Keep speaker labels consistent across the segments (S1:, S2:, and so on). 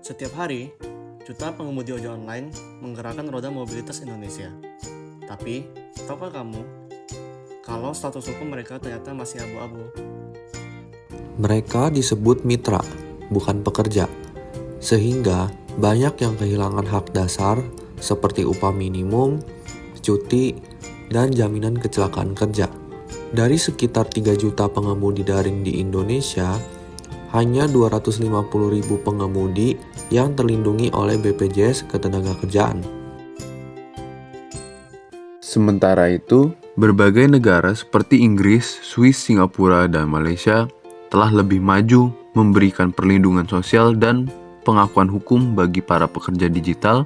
S1: Setiap hari, juta pengemudi ojek online menggerakkan roda mobilitas Indonesia. Tapi, tahukah kamu kalau status hukum mereka ternyata masih abu-abu?
S2: Mereka disebut mitra, bukan pekerja. Sehingga banyak yang kehilangan hak dasar seperti upah minimum, cuti, dan jaminan kecelakaan kerja. Dari sekitar 3 juta pengemudi daring di Indonesia, hanya 250.000 pengemudi yang terlindungi oleh BPJS Ketenagakerjaan.
S3: Sementara itu, berbagai negara seperti Inggris, Swiss, Singapura, dan Malaysia telah lebih maju memberikan perlindungan sosial dan pengakuan hukum bagi para pekerja digital,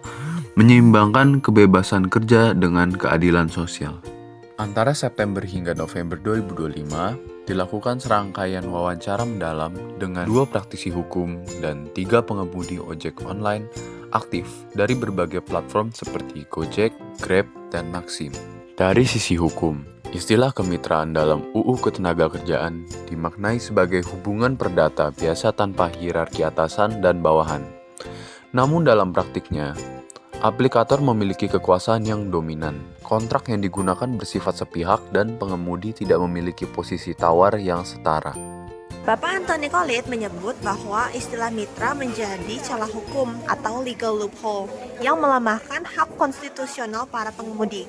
S3: menyeimbangkan kebebasan kerja dengan keadilan sosial. Antara September hingga November 2025, dilakukan serangkaian wawancara mendalam dengan 2 praktisi hukum dan 3 pengemudi ojek online aktif dari berbagai platform seperti Gojek, Grab, dan Maxim. Dari sisi hukum, istilah kemitraan dalam UU Ketenagakerjaan dimaknai sebagai hubungan perdata biasa tanpa hierarki atasan dan bawahan. Namun dalam praktiknya, aplikator memiliki kekuasaan yang dominan. Kontrak yang digunakan bersifat sepihak dan pengemudi tidak memiliki posisi tawar yang setara.
S4: Bapak Antoni Kolit menyebut bahwa istilah mitra menjadi celah hukum atau legal loophole yang melemahkan hak konstitusional para pengemudi.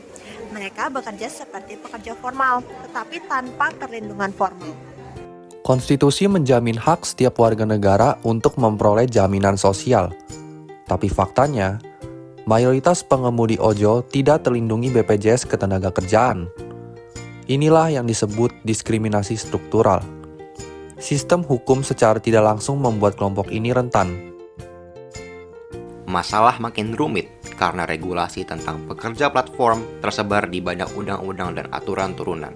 S4: Mereka bekerja seperti pekerja formal, tetapi tanpa perlindungan formal.
S2: Konstitusi menjamin hak setiap warga negara untuk memperoleh jaminan sosial. Tapi faktanya, mayoritas pengemudi ojol tidak terlindungi BPJS Ketenagakerjaan. Inilah yang disebut diskriminasi struktural. Sistem hukum secara tidak langsung membuat kelompok ini rentan.
S5: Masalah makin rumit karena regulasi tentang pekerja platform tersebar di banyak undang-undang dan aturan turunan.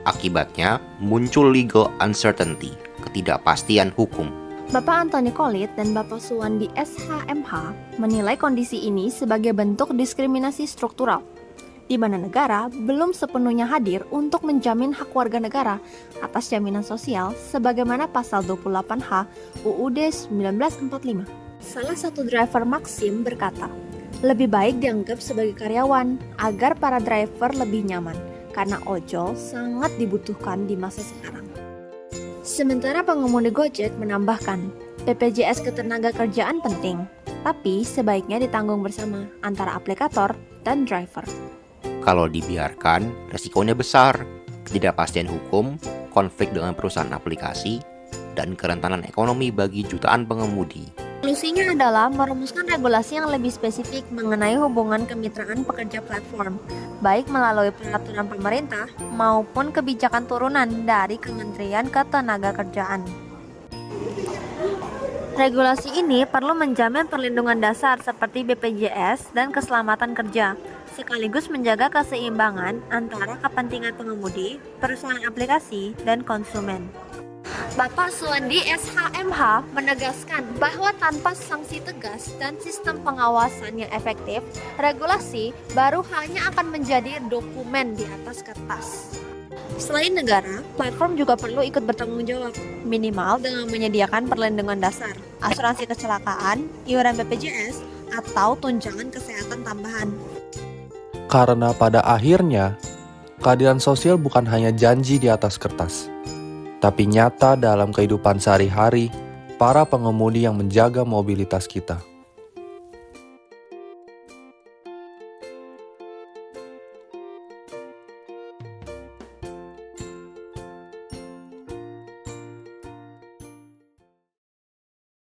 S5: Akibatnya, muncul legal uncertainty, ketidakpastian hukum.
S6: Bapak Antoni Kolit dan Bapak Suwandi SHMH menilai kondisi ini sebagai bentuk diskriminasi struktural, di mana negara belum sepenuhnya hadir untuk menjamin hak warga negara atas jaminan sosial sebagaimana pasal 28H UUD 1945. Salah satu driver Maxim berkata, lebih baik dianggap sebagai karyawan agar para driver lebih nyaman karena ojol sangat dibutuhkan di masa sekarang. Sementara pengemudi Gojek menambahkan, BPJS Ketenagakerjaan penting, tapi sebaiknya ditanggung bersama antara aplikator dan driver.
S5: Kalau dibiarkan, resikonya besar, ketidakpastian hukum, konflik dengan perusahaan aplikasi, dan kerentanan ekonomi bagi jutaan pengemudi.
S6: Solusinya adalah merumuskan regulasi yang lebih spesifik mengenai hubungan kemitraan pekerja platform, baik melalui peraturan pemerintah maupun kebijakan turunan dari Kementerian Ketenagakerjaan. Regulasi ini perlu menjamin perlindungan dasar seperti BPJS dan keselamatan kerja, sekaligus menjaga keseimbangan antara kepentingan pengemudi, perusahaan aplikasi, dan konsumen. Bapak Suwandi SHMH menegaskan bahwa tanpa sanksi tegas dan sistem pengawasan yang efektif, regulasi baru hanya akan menjadi dokumen di atas kertas. Selain negara, platform juga perlu ikut bertanggung jawab, minimal dengan menyediakan perlindungan dasar, asuransi kecelakaan, iuran BPJS, atau tunjangan kesehatan tambahan.
S2: Karena pada akhirnya, keadilan sosial bukan hanya janji di atas kertas, tapi nyata dalam kehidupan sehari-hari para pengemudi yang menjaga mobilitas kita.